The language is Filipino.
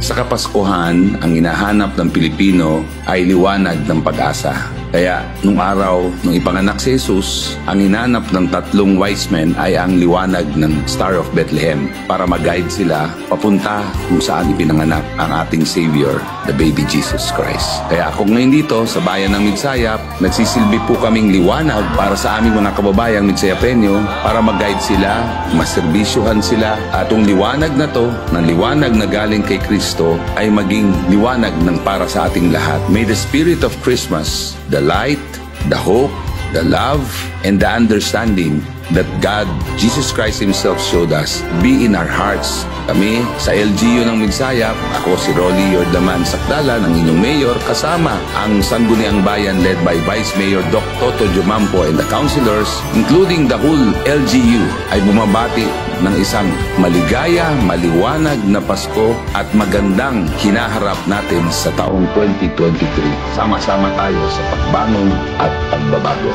Sa Kapaskuhan, ang hinahanap ng Pilipino ay liwanag ng pag-asa. Kaya, nung araw, nung ipanganak si Jesus, ang hinanap ng tatlong wise men ay ang liwanag ng Star of Bethlehem para mag-guide sila papunta kung saan ipinanganak ang ating Savior, the baby Jesus Christ. Kaya ako ngayon dito sa bayan ng Midsayap, nagsisilbi po kaming liwanag para sa aming mga kababayang Midsayapeño para mag-guide sila, maserbisyuhan sila. At yung liwanag na to, ng liwanag na galing kay Kristo, ay maging liwanag ng para sa ating lahat. May the spirit of Christmas, the light, the hope, the love, and the understanding that God, Jesus Christ Himself showed us, be in our hearts. Kami sa LGU ng Midsayap, ako si Rolly Yordaman Sakdala ng inyong mayor, kasama ang Sangguniang Bayan led by Vice Mayor Doc Toto Jumampo and the councilors, including the whole LGU, ay bumabati ng isang maligaya, maliwanag na Pasko at magandang hinaharap natin sa taong 2023. Sama-sama tayo sa pagbangon at pagbabago.